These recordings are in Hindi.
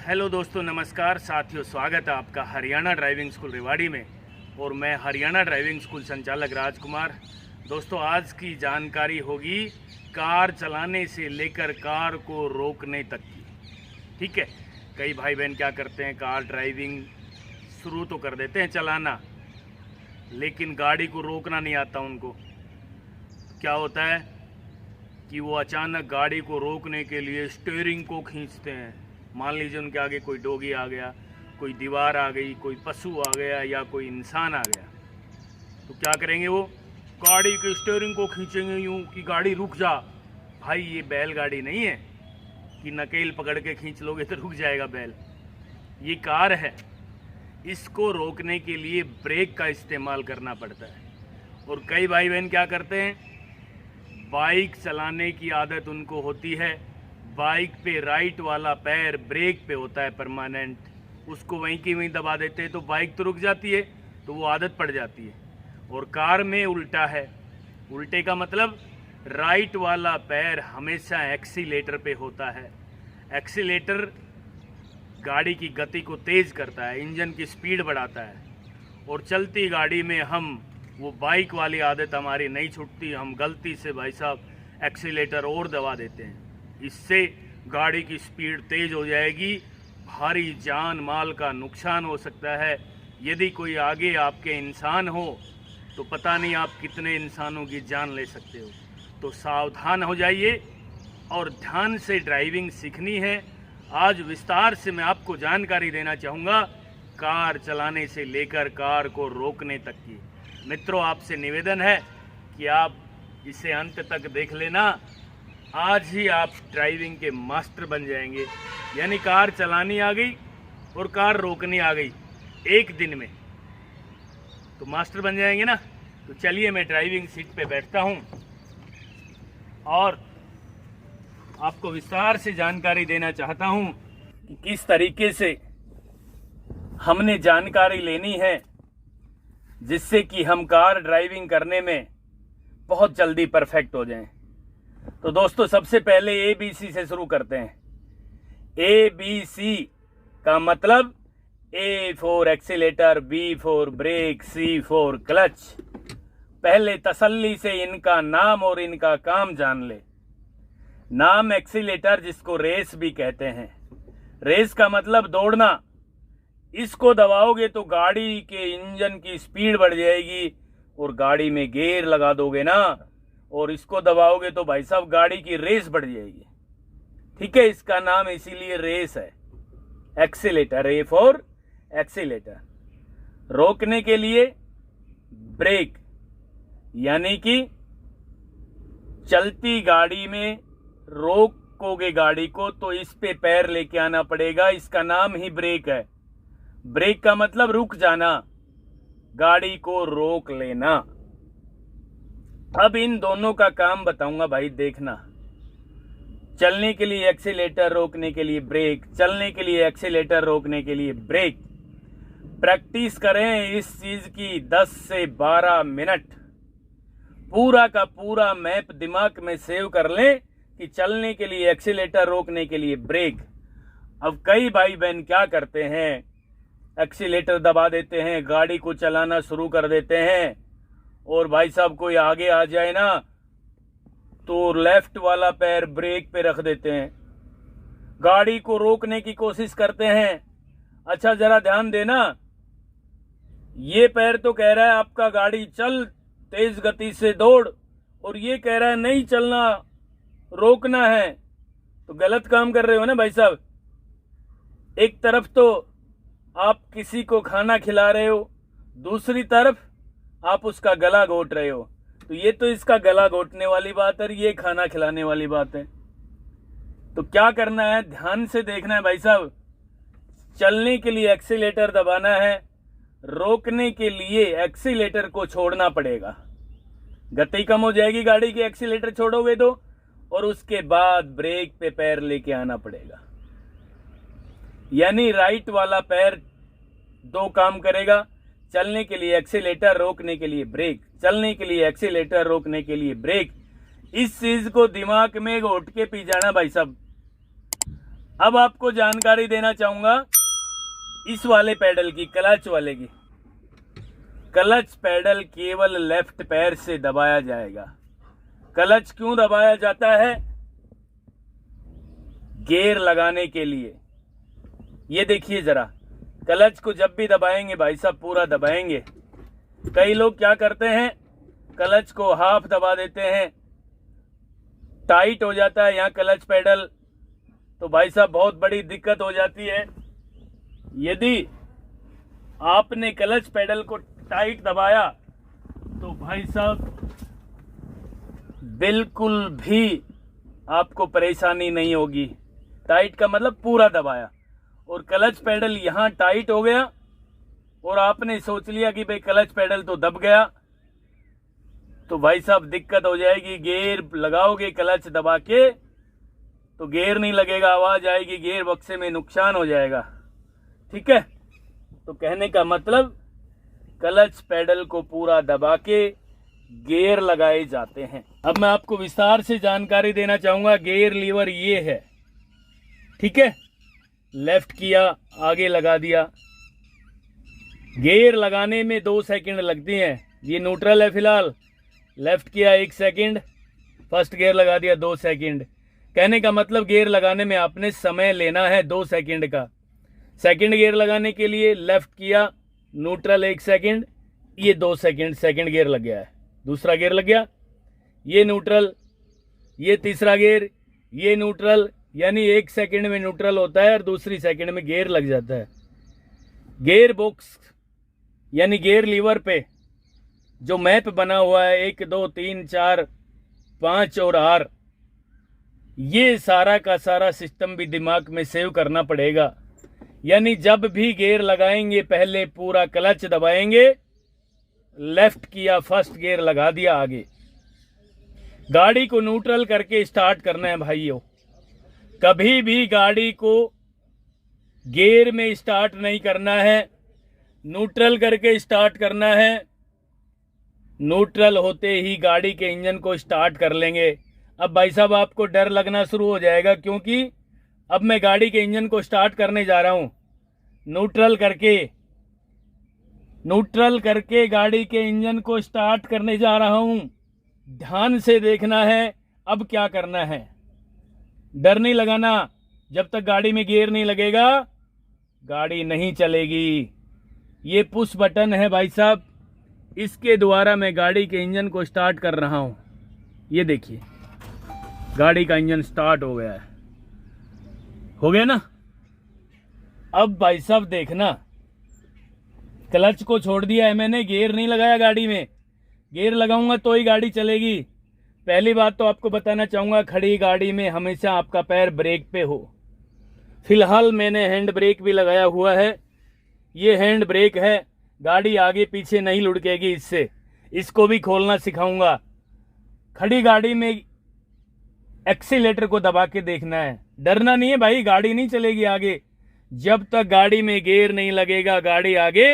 हेलो दोस्तों, नमस्कार साथियों, स्वागत है आपका हरियाणा ड्राइविंग स्कूल रेवाड़ी में। और मैं हरियाणा ड्राइविंग स्कूल संचालक राजकुमार। दोस्तों, आज की जानकारी होगी कार चलाने से लेकर कार को रोकने तक की। ठीक है, कई भाई बहन क्या करते हैं, कार ड्राइविंग शुरू तो कर देते हैं चलाना, लेकिन गाड़ी को रोकना नहीं आता उनको। क्या होता है कि वो अचानक गाड़ी को रोकने के लिए स्टीयरिंग को खींचते हैं। मान लीजिए उनके आगे कोई डोगी आ गया, कोई दीवार आ गई, कोई पशु आ गया या कोई इंसान आ गया, तो क्या करेंगे, वो गाड़ी के स्टीयरिंग को खींचेंगे यूं कि गाड़ी रुक जा। भाई, ये बैलगाड़ी नहीं है कि नकेल पकड़ के खींच लोगे तो रुक जाएगा बैल। ये कार है, इसको रोकने के लिए ब्रेक का इस्तेमाल करना पड़ता है। और कई भाई बहन क्या करते हैं, बाइक चलाने की आदत उनको होती है, बाइक पे राइट वाला पैर ब्रेक पे होता है परमानेंट, उसको वहीं की वहीं दबा देते हैं तो बाइक तो रुक जाती है, तो वो आदत पड़ जाती है। और कार में उल्टा है। उल्टे का मतलब राइट वाला पैर हमेशा एक्सीलेटर पे होता है। एक्सीलेटर गाड़ी की गति को तेज करता है, इंजन की स्पीड बढ़ाता है। और चलती गाड़ी में हम वो बाइक वाली आदत हमारी नहीं छूटती, हम गलती से भाई साहब एक्सीलेटर और दबा देते हैं। इससे गाड़ी की स्पीड तेज हो जाएगी, भारी जान माल का नुकसान हो सकता है। यदि कोई आगे आपके इंसान हो तो पता नहीं आप कितने इंसानों की जान ले सकते हो। तो सावधान हो जाइए और ध्यान से ड्राइविंग सीखनी है। आज विस्तार से मैं आपको जानकारी देना चाहूँगा कार चलाने से लेकर कार को रोकने तक की। मित्रों, आपसे निवेदन है कि आप इसे अंत तक देख लेना। आज ही आप ड्राइविंग के मास्टर बन जाएंगे। यानी कार चलानी आ गई और कार रोकनी आ गई एक दिन में, तो मास्टर बन जाएंगे ना। तो चलिए, मैं ड्राइविंग सीट पे बैठता हूँ और आपको विस्तार से जानकारी देना चाहता हूँ कि किस तरीके से हमने जानकारी लेनी है जिससे कि हम कार ड्राइविंग करने में बहुत जल्दी परफेक्ट हो जाएं। तो दोस्तों, सबसे पहले ABC से शुरू करते हैं। ABC का मतलब A for accelerator, B for brake, C for clutch. पहले तसल्ली से इनका नाम और इनका काम जान ले। नाम एक्सीलेटर, जिसको रेस भी कहते हैं। रेस का मतलब दौड़ना। इसको दबाओगे तो गाड़ी के इंजन की स्पीड बढ़ जाएगी और गाड़ी में गियर लगा दोगे ना, और इसको दबाओगे तो भाई साहब गाड़ी की रेस बढ़ जाएगी। ठीक है, इसका नाम इसीलिए रेस है। Accelerator, A for accelerator. रोकने के लिए ब्रेक, यानी कि चलती गाड़ी में रोकोगे गाड़ी को तो इस पे पैर लेके आना पड़ेगा, इसका नाम ही ब्रेक है। ब्रेक का मतलब रुक जाना, गाड़ी को रोक लेना। अब इन दोनों का काम बताऊंगा भाई, देखना। चलने के लिए एक्सीलेटर, रोकने के लिए ब्रेक। चलने के लिए एक्सीलेटर, रोकने के लिए ब्रेक। प्रैक्टिस करें इस चीज की 10 से 12 मिनट। पूरा का पूरा मैप दिमाग में सेव कर लें कि चलने के लिए एक्सीलेटर, रोकने के लिए ब्रेक। अब कई भाई बहन क्या करते हैं, एक्सीलेटर दबा देते हैं, गाड़ी को चलाना शुरू कर देते हैं, और भाई साहब कोई आगे आ जाए ना तो लेफ्ट वाला पैर ब्रेक पे रख देते हैं, गाड़ी को रोकने की कोशिश करते हैं। अच्छा, जरा ध्यान देना, ये पैर तो कह रहा है आपका गाड़ी चल, तेज गति से दौड़, और ये कह रहा है नहीं चलना, रोकना है। तो गलत काम कर रहे हो ना भाई साहब। एक तरफ तो आप किसी को खाना खिला रहे हो, दूसरी तरफ आप उसका गला घोट रहे हो। तो ये तो इसका गला घोटने वाली बात है, ये खाना खिलाने वाली बात है। तो क्या करना है, ध्यान से देखना है भाई साहब। चलने के लिए एक्सीलेटर दबाना है, रोकने के लिए एक्सीलेटर को छोड़ना पड़ेगा। गति कम हो जाएगी गाड़ी की, एक्सीलेटर छोड़ोगे तो, और उसके बाद ब्रेक पे पैर लेके आना पड़ेगा। यानी राइट वाला पैर दो काम करेगा, चलने के लिए एक्सीलेटर, रोकने के लिए ब्रेक। चलने के लिए एक्सीलेटर, रोकने के लिए ब्रेक। इस चीज को दिमाग में घोट के पी जाना भाई साहब। अब आपको जानकारी देना चाहूँगा इस वाले पैडल की, क्लच वाले की। क्लच पैडल केवल लेफ्ट पैर से दबाया जाएगा। क्लच क्यों दबाया जाता है? गियर लगाने के लिए। ये देखिए जरा, क्लच को जब भी दबाएंगे भाई साहब पूरा दबाएंगे। कई लोग क्या करते हैं, क्लच को हाफ दबा देते हैं, टाइट हो जाता है यहाँ क्लच पैडल, तो भाई साहब बहुत बड़ी दिक्कत हो जाती है। यदि आपने क्लच पैडल को टाइट दबाया तो भाई साहब बिल्कुल भी आपको परेशानी नहीं होगी। टाइट का मतलब पूरा दबाया, और क्लच पैडल यहाँ टाइट हो गया और आपने सोच लिया कि भाई क्लच पैडल तो दब गया, तो भाई साहब दिक्कत हो जाएगी। गियर लगाओगे क्लच दबा के तो गियर नहीं लगेगा, आवाज आएगी, गियर बक्से में नुकसान हो जाएगा। ठीक है, तो कहने का मतलब क्लच पैडल को पूरा दबा के गियर लगाए जाते हैं। अब मैं आपको विस्तार से जानकारी देना चाहूंगा। गियर लीवर ये है, ठीक है, लेफ्ट किया, आगे लगा दिया। गियर लगाने में 2 सेकंड लगती हैं। ये न्यूट्रल है फिलहाल, लेफ्ट किया 1 सेकंड, फर्स्ट गियर लगा दिया 2 सेकंड। कहने का मतलब गियर लगाने में आपने समय लेना है 2 सेकंड का। सेकंड गियर लगाने के लिए लेफ्ट किया, न्यूट्रल 1 सेकंड, ये 2 सेकंड, सेकंड गियर लग गया है। दूसरा गियर लग गया, ये न्यूट्रल, ये तीसरा गियर, ये न्यूट्रल, यानी 1 सेकंड में न्यूट्रल होता है और दूसरी सेकंड में गियर लग जाता है। गियर बॉक्स यानी गियर लीवर पे जो मैप बना हुआ है 1 2 3 4 5 और R, ये सारा का सारा सिस्टम भी दिमाग में सेव करना पड़ेगा। यानी जब भी गियर लगाएंगे पहले पूरा क्लच दबाएंगे, लेफ्ट किया, फर्स्ट गियर लगा दिया आगे। गाड़ी को न्यूट्रल करके स्टार्ट करना है भाइयों। कभी भी गाड़ी को गियर में स्टार्ट नहीं करना है, न्यूट्रल करके स्टार्ट करना है। न्यूट्रल होते ही गाड़ी के इंजन को स्टार्ट कर लेंगे। अब भाई साहब आपको डर लगना शुरू हो जाएगा, क्योंकि अब मैं गाड़ी के इंजन को स्टार्ट करने जा रहा हूं। न्यूट्रल करके गाड़ी के इंजन को स्टार्ट करने जा रहा हूं। ध्यान से देखना है अब क्या करना है, डर नहीं लगाना। जब तक गाड़ी में गियर नहीं लगेगा गाड़ी नहीं चलेगी। ये पुश बटन है भाई साहब, इसके द्वारा मैं गाड़ी के इंजन को स्टार्ट कर रहा हूं। ये देखिए, गाड़ी का इंजन स्टार्ट हो गया है, हो गया ना। अब भाई साहब देखना, क्लच को छोड़ दिया है मैंने, गियर नहीं लगाया गाड़ी में। गियर लगाऊंगा तो ही गाड़ी चलेगी। पहली बात तो आपको बताना चाहूंगा, खड़ी गाड़ी में हमेशा आपका पैर ब्रेक पे हो। फिलहाल मैंने हैंड ब्रेक भी लगाया हुआ है, ये हैंड ब्रेक है, गाड़ी आगे पीछे नहीं लुढ़केगी इससे। इसको भी खोलना सिखाऊंगा। खड़ी गाड़ी में एक्सीलेटर को दबा के देखना है, डरना नहीं है भाई, गाड़ी नहीं चलेगी आगे। जब तक गाड़ी में गियर नहीं लगेगा गाड़ी आगे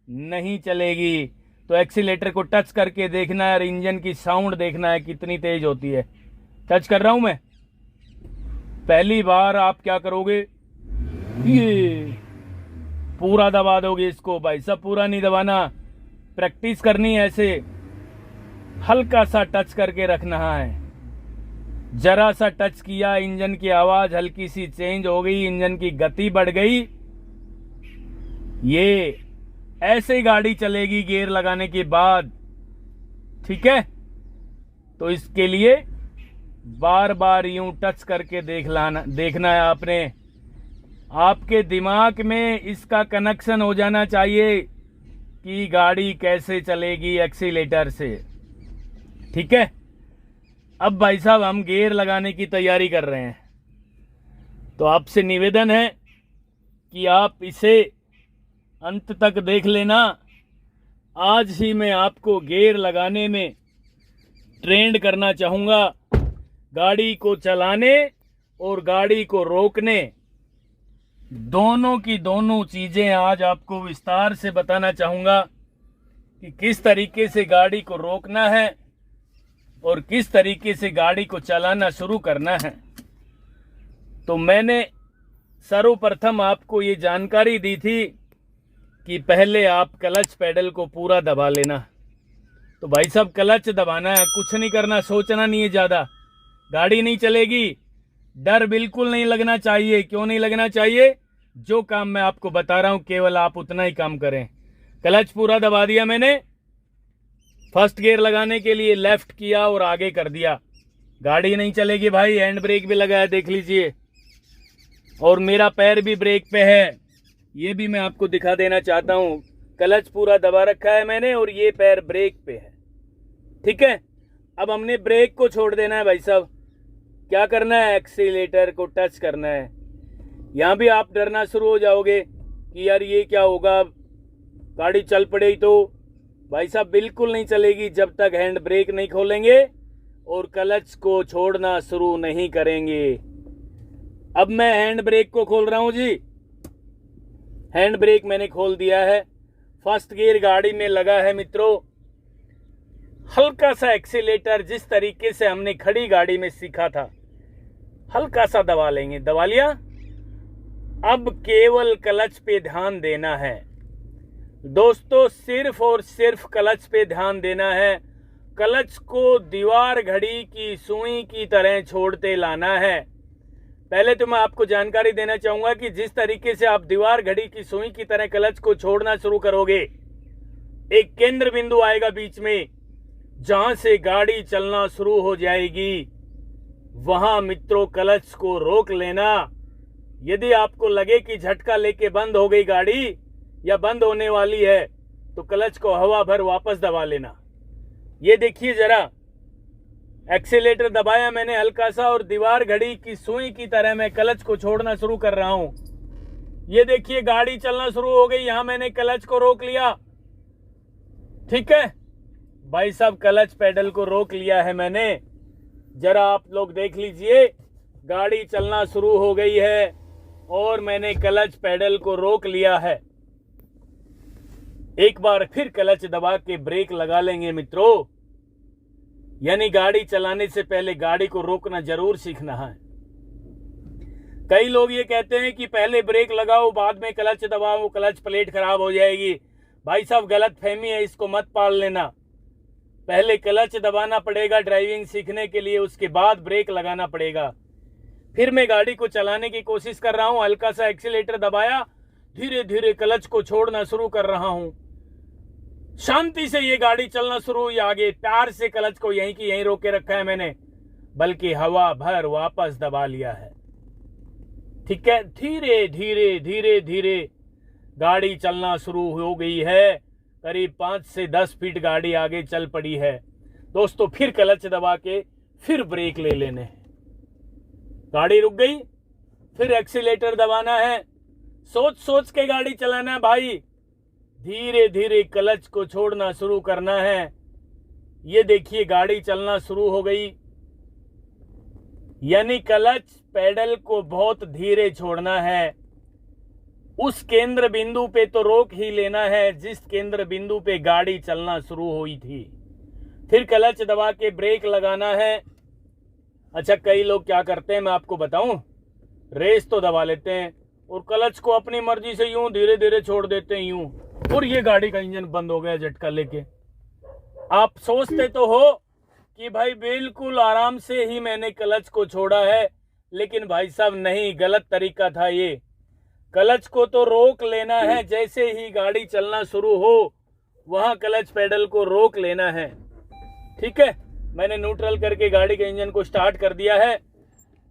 नहीं चलेगी। तो एक्सीलेटर को टच करके देखना है और इंजन की साउंड देखना है कितनी तेज होती है। टच कर रहा हूं मैं। पहली बार आप क्या करोगे, ये पूरा दबा दोगे इसको। भाई सब पूरा नहीं दबाना, प्रैक्टिस करनी है, ऐसे हल्का सा टच करके रखना है। जरा सा टच किया, इंजन की आवाज हल्की सी चेंज हो गई, इंजन की गति बढ़ गई। ये ऐसे गाड़ी चलेगी गियर लगाने के बाद, ठीक है। तो इसके लिए बार बार यूं टच करके देखना है आपने। आपके दिमाग में इसका कनेक्शन हो जाना चाहिए कि गाड़ी कैसे चलेगी एक्सीलेटर से, ठीक है। अब भाई साहब हम गियर लगाने की तैयारी कर रहे हैं, तो आपसे निवेदन है कि आप इसे अंत तक देख लेना। आज ही मैं आपको गियर लगाने में ट्रेंड करना चाहूँगा। गाड़ी को चलाने और गाड़ी को रोकने, दोनों की दोनों चीज़ें आज आपको विस्तार से बताना चाहूँगा कि किस तरीके से गाड़ी को रोकना है और किस तरीके से गाड़ी को चलाना शुरू करना है। तो मैंने सर्वप्रथम आपको ये जानकारी दी थी कि पहले आप क्लच पेडल को पूरा दबा लेना। तो भाई साहब क्लच दबाना है, कुछ नहीं करना, सोचना नहीं है ज़्यादा, गाड़ी नहीं चलेगी। डर बिल्कुल नहीं लगना चाहिए। क्यों नहीं लगना चाहिए? जो काम मैं आपको बता रहा हूं केवल आप उतना ही काम करें। क्लच पूरा दबा दिया मैंने, फर्स्ट गियर लगाने के लिए लेफ्ट किया और आगे कर दिया, गाड़ी नहीं चलेगी भाई। हैंड ब्रेक भी लगाया देख लीजिए, और मेरा पैर भी ब्रेक पे है, ये भी मैं आपको दिखा देना चाहता हूँ। क्लच पूरा दबा रखा है मैंने और ये पैर ब्रेक पे है, ठीक है। अब हमने ब्रेक को छोड़ देना है भाई साहब। क्या करना है? एक्सीलेटर को टच करना है। यहाँ भी आप डरना शुरू हो जाओगे कि यार ये क्या होगा, गाड़ी चल पड़ेगी तो। भाई साहब बिल्कुल नहीं चलेगी जब तक हैंड ब्रेक नहीं खोलेंगे और क्लच को छोड़ना शुरू नहीं करेंगे। अब मैं हैंड ब्रेक को खोल रहा हूं जी। हैंड ब्रेक मैंने खोल दिया है, फर्स्ट गियर गाड़ी में लगा है मित्रों। हल्का सा एक्सीलेटर जिस तरीके से हमने खड़ी गाड़ी में सीखा था, हल्का सा दबा लेंगे। दबा लिया। अब केवल क्लच पे ध्यान देना है दोस्तों, सिर्फ और सिर्फ क्लच पे ध्यान देना है। क्लच को दीवार घड़ी की सुई की तरह छोड़ते लाना है। पहले तो मैं आपको जानकारी देना चाहूंगा कि जिस तरीके से आप दीवार घड़ी की सुई की तरह क्लच को छोड़ना शुरू करोगे, एक केंद्र बिंदु आएगा बीच में जहां से गाड़ी चलना शुरू हो जाएगी। वहां मित्रों क्लच को रोक लेना। यदि आपको लगे कि झटका लेके बंद हो गई गाड़ी या बंद होने वाली है, तो क्लच को हवा भर वापस दबा लेना। ये देखिए जरा, एक्सीलेटर दबाया मैंने हल्का सा और दीवार घड़ी की सुई की तरह मैं क्लच को छोड़ना शुरू कर रहा हूं। ये देखिए गाड़ी चलना शुरू हो गई। यहां मैंने क्लच को रोक लिया, ठीक है भाई साहब, क्लच पेडल को रोक लिया है मैंने। जरा आप लोग देख लीजिए, गाड़ी चलना शुरू हो गई है और मैंने क्लच पेडल को रोक लिया है। एक बार फिर क्लच दबा के ब्रेक लगा लेंगे मित्रों। यानी गाड़ी चलाने से पहले गाड़ी को रोकना जरूर सीखना है। कई लोग ये कहते हैं कि पहले ब्रेक लगाओ बाद में क्लच दबाओ, क्लच प्लेट खराब हो जाएगी। भाई साहब गलत फहमी है, इसको मत पाल लेना। पहले क्लच दबाना पड़ेगा ड्राइविंग सीखने के लिए, उसके बाद ब्रेक लगाना पड़ेगा। फिर मैं गाड़ी को चलाने की कोशिश कर रहा हूं, हल्का सा एक्सीलेटर दबाया, धीरे धीरे क्लच को छोड़ना शुरू कर रहा हूं। शांति से ये गाड़ी चलना शुरू हुई आगे। प्यार से क्लच को यहीं की यहीं रोके रखा है मैंने, बल्कि हवा भर वापस दबा लिया है, ठीक है। धीरे धीरे धीरे धीरे गाड़ी चलना शुरू हो गई है। करीब 5 से 10 फीट गाड़ी आगे चल पड़ी है दोस्तों। फिर क्लच दबा के फिर ब्रेक ले लेने हैं। गाड़ी रुक गई, फिर एक्सीलेटर दबाना है। सोच सोच के गाड़ी चलाना है भाई। धीरे धीरे क्लच को छोड़ना शुरू करना है। ये देखिए गाड़ी चलना शुरू हो गई। यानी क्लच पेडल को बहुत धीरे छोड़ना है। उस केंद्र बिंदु पे तो रोक ही लेना है जिस केंद्र बिंदु पे गाड़ी चलना शुरू हुई थी। फिर क्लच दबा के ब्रेक लगाना है। अच्छा, कई लोग क्या करते हैं मैं आपको बताऊं, रेस तो दबा लेते हैं और क्लच को अपनी मर्जी से यूं धीरे धीरे छोड़ देते हैं यूं, और ये गाड़ी का इंजन बंद हो गया झटका लेके। आप सोचते तो हो कि भाई बिल्कुल आराम से ही मैंने क्लच को छोड़ा है, लेकिन भाई साहब नहीं, गलत तरीका था ये। क्लच को तो रोक लेना है, जैसे ही गाड़ी चलना शुरू हो वहां क्लच पेडल को रोक लेना है, ठीक है। मैंने न्यूट्रल करके गाड़ी के इंजन को स्टार्ट कर दिया है।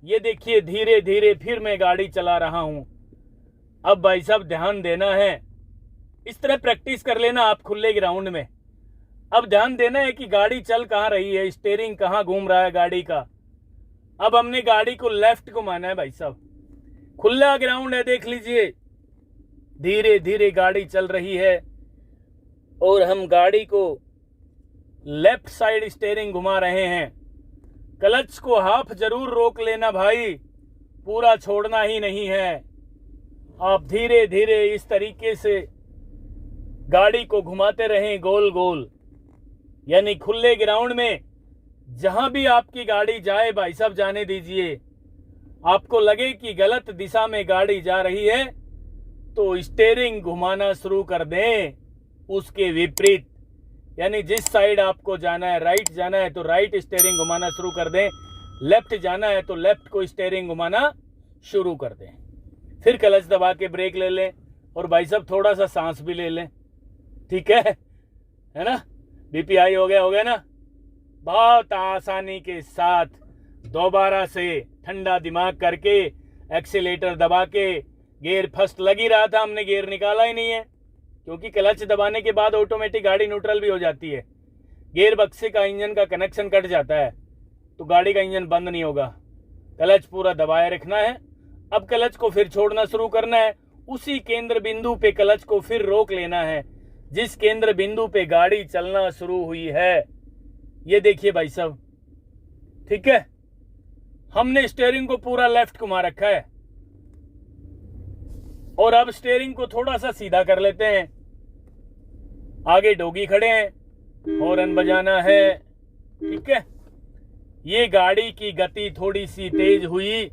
ये देखिए धीरे धीरे फिर मैं गाड़ी चला रहा हूं। अब भाई साहब ध्यान देना है, इस तरह प्रैक्टिस कर लेना आप खुले ग्राउंड में। अब ध्यान देना है कि गाड़ी चल कहाँ रही है, स्टीयरिंग कहाँ घूम रहा है गाड़ी का। अब हमने गाड़ी को लेफ्ट घुमाना है भाई साहब, खुला ग्राउंड है देख लीजिए। धीरे धीरे गाड़ी चल रही है और हम गाड़ी को लेफ्ट साइड स्टीयरिंग घुमा रहे हैं। क्लच को हाफ जरूर रोक लेना भाई, पूरा छोड़ना ही नहीं है। आप धीरे धीरे इस तरीके से गाड़ी को घुमाते रहें गोल गोल, यानी खुले ग्राउंड में जहां भी आपकी गाड़ी जाए भाई साहब जाने दीजिए। आपको लगे कि गलत दिशा में गाड़ी जा रही है तो स्टीयरिंग घुमाना शुरू कर दें उसके विपरीत, यानी जिस साइड आपको जाना है, राइट जाना है तो राइट स्टीयरिंग घुमाना शुरू कर दें, लेफ्ट जाना है तो लेफ्ट को स्टीयरिंग घुमाना शुरू कर दें। फिर क्लच दबा के ब्रेक ले लें और भाई साहब थोड़ा सा सांस भी ले लें, ठीक है ना। बीपी हाई हो गया ना। बहुत आसानी के साथ दोबारा से ठंडा दिमाग करके एक्सीलेटर दबा के, गियर फर्स्ट लग ही रहा था, हमने गियर निकाला ही नहीं है क्योंकि क्लच दबाने के बाद ऑटोमेटिक गाड़ी न्यूट्रल भी हो जाती है। गियर बक्से का इंजन का कनेक्शन कट जाता है तो गाड़ी का इंजन बंद नहीं होगा। क्लच पूरा दबाए रखना है। अब क्लच को फिर छोड़ना शुरू करना है। उसी केंद्र बिंदु पे क्लच को फिर रोक लेना है जिस केंद्र बिंदु पे गाड़ी चलना शुरू हुई है। ये देखिए भाई साहब, ठीक है। हमने स्टीयरिंग को पूरा लेफ्ट घुमा रखा है और अब स्टीयरिंग को थोड़ा सा सीधा कर लेते हैं। आगे डोगी खड़े हैं, हॉर्न बजाना है, ठीक है। ये गाड़ी की गति थोड़ी सी तेज हुई,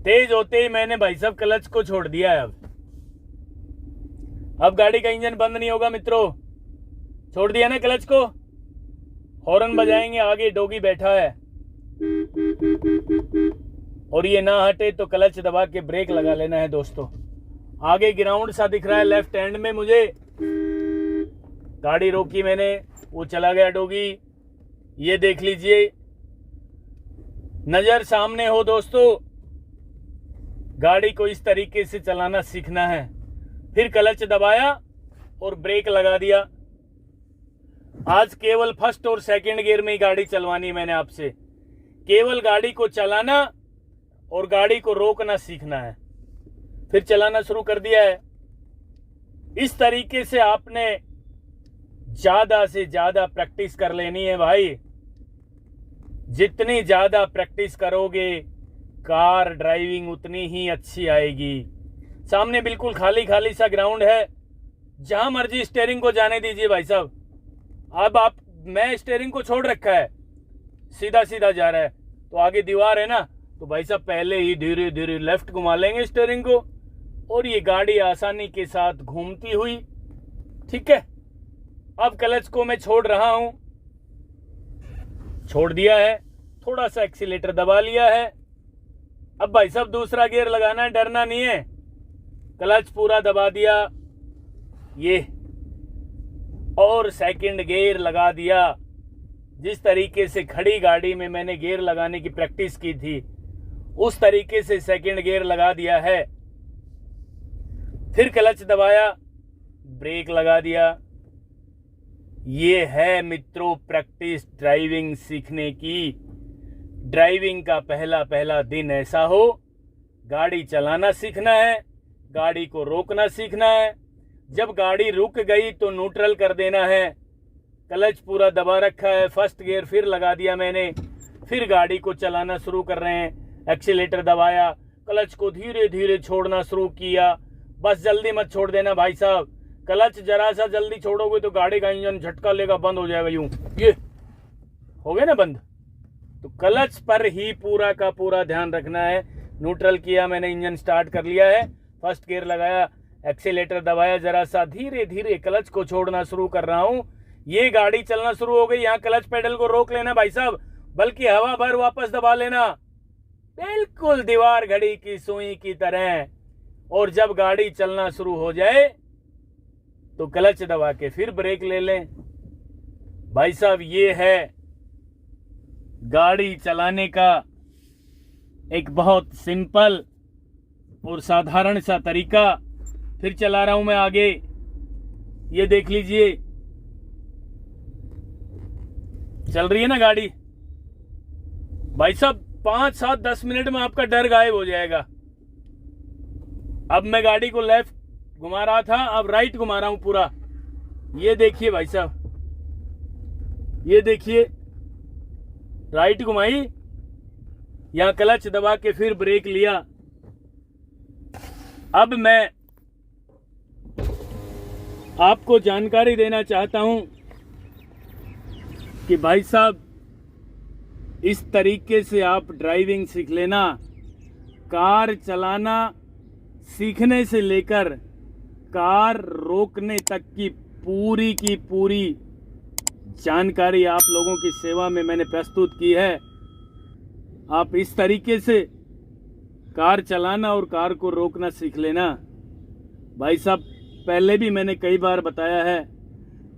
तेज होते ही मैंने भाई साहब क्लच को छोड़ दिया है। अब गाड़ी का इंजन बंद नहीं होगा मित्रों, छोड़ दिया ना क्लच को। हॉर्न बजाएंगे, आगे डोगी बैठा है और ये ना हटे तो क्लच दबा के ब्रेक लगा लेना है दोस्तों। आगे ग्राउंड सा दिख रहा है लेफ्ट हैंड में मुझे, गाड़ी रोकी मैंने, वो चला गया डोगी। ये देख लीजिए, नजर सामने हो दोस्तों। गाड़ी को इस तरीके से चलाना सीखना है। फिर क्लच दबाया और ब्रेक लगा दिया। आज केवल फर्स्ट और सेकंड गियर में ही गाड़ी चलवानी मैंने आपसे। केवल गाड़ी को चलाना और गाड़ी को रोकना सीखना है। फिर चलाना शुरू कर दिया है। इस तरीके से आपने ज्यादा से ज्यादा प्रैक्टिस कर लेनी है भाई। जितनी ज्यादा प्रैक्टिस करोगे कार ड्राइविंग उतनी ही अच्छी आएगी। सामने बिल्कुल खाली खाली सा ग्राउंड है, जहां मर्जी स्टीयरिंग को जाने दीजिए भाई साहब। अब मैं स्टीयरिंग को छोड़ रखा है, सीधा सीधा जा रहा है तो आगे दीवार है ना, तो भाई साहब पहले ही धीरे धीरे लेफ्ट घुमा लेंगे स्टीयरिंग को और ये गाड़ी आसानी के साथ घूमती हुई, ठीक है। अब क्लच को मैं छोड़ रहा हूं, छोड़ दिया है, थोड़ा सा एक्सीलेटर दबा लिया है। अब भाई साहब दूसरा गियर लगाना है, डरना नहीं है। क्लच पूरा दबा दिया ये और सेकंड गियर लगा दिया। जिस तरीके से खड़ी गाड़ी में मैंने गियर लगाने की प्रैक्टिस की थी उस तरीके से सेकंड गियर लगा दिया है। फिर क्लच दबाया, ब्रेक लगा दिया। ये है मित्रों प्रैक्टिस ड्राइविंग सीखने की। ड्राइविंग का पहला दिन ऐसा हो, गाड़ी चलाना सीखना है, गाड़ी को रोकना सीखना है। जब गाड़ी रुक गई तो न्यूट्रल कर देना है। क्लच पूरा दबा रखा है, फर्स्ट गियर फिर लगा दिया मैंने, फिर गाड़ी को चलाना शुरू कर रहे हैं। एक्सीलेटर दबाया, क्लच को धीरे धीरे छोड़ना शुरू किया। बस जल्दी मत छोड़ देना भाई साहब, क्लच जरा सा जल्दी छोड़ोगे तो गाड़ी का इंजन झटका लेगा, बंद हो जाएगा। यूं ये हो गया ना बंद। तो क्लच पर ही पूरा का पूरा ध्यान रखना है। न्यूट्रल किया मैंने, इंजन स्टार्ट कर लिया है, फर्स्ट गियर लगाया, एक्सीलेटर दबाया, जरा सा धीरे धीरे क्लच को छोड़ना शुरू कर रहा हूं। ये गाड़ी चलना शुरू हो गई। यहाँ क्लच पेडल को रोक लेना भाई साहब, बल्कि हवा भर वापस दबा लेना, बिल्कुल दीवार घड़ी की सुई की तरह। और जब गाड़ी चलना शुरू हो जाए तो क्लच दबा के फिर ब्रेक ले लें। भाई साहब ये है गाड़ी चलाने का एक बहुत सिंपल और साधारण सा तरीका। फिर चला रहा हूं मैं आगे, ये देख लीजिए चल रही है ना गाड़ी। भाई साहब 5, 7, 10 मिनट में आपका डर गायब हो जाएगा। अब मैं गाड़ी को लेफ्ट घुमा रहा था, अब राइट घुमा रहा हूं पूरा। ये देखिए भाई साहब, ये देखिए राइट घुमाई, यहां क्लच दबा के फिर ब्रेक लिया। अब मैं आपको जानकारी देना चाहता हूं कि भाई साहब इस तरीके से आप ड्राइविंग सीख लेना। कार चलाना सीखने से लेकर कार रोकने तक की पूरी जानकारी आप लोगों की सेवा में मैंने प्रस्तुत की है। आप इस तरीके से कार चलाना और कार को रोकना सीख लेना। भाई साहब, पहले भी मैंने कई बार बताया है,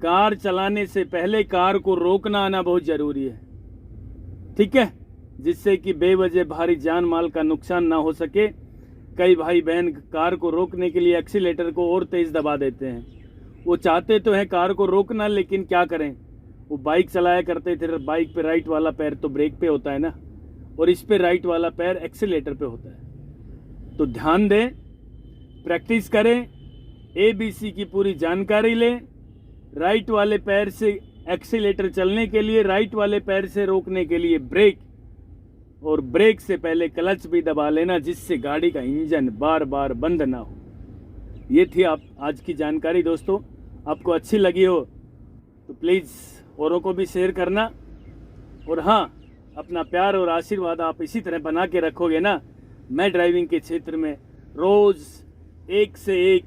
कार चलाने से पहले कार को रोकना आना बहुत जरूरी है, ठीक है, जिससे कि बेवजह भारी जान माल का नुकसान ना हो सके। कई भाई बहन कार को रोकने के लिए एक्सीलेटर को और तेज दबा देते हैं। वो चाहते तो हैं कार को रोकना, लेकिन क्या करें, वो बाइक चलाया करते थे, बाइक पे राइट वाला पैर तो ब्रेक पे होता है ना, और इस पे राइट वाला पैर एक्सीलेटर पे होता है। तो ध्यान दें, प्रैक्टिस करें, ABC की पूरी जानकारी लें। राइट वाले पैर से एक्सीलेटर चलने के लिए, राइट वाले पैर से रोकने के लिए ब्रेक, और ब्रेक से पहले क्लच भी दबा लेना, जिससे गाड़ी का इंजन बार बार बंद ना हो। ये थी आप आज की जानकारी। दोस्तों, आपको अच्छी लगी हो तो प्लीज़ औरों को भी शेयर करना। और हाँ, अपना प्यार और आशीर्वाद आप इसी तरह बना के रखोगे ना, मैं ड्राइविंग के क्षेत्र में रोज़ एक से एक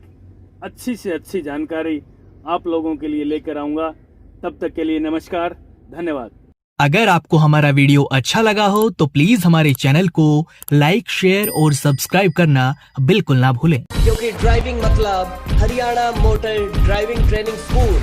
अच्छी से अच्छी जानकारी आप लोगों के लिए लेकर आऊँगा। तब तक के लिए नमस्कार, धन्यवाद। अगर आपको हमारा वीडियो अच्छा लगा हो तो प्लीज हमारे चैनल को लाइक, शेयर और सब्सक्राइब करना बिल्कुल ना भूलें, क्योंकि ड्राइविंग मतलब Haryana motor driving training school.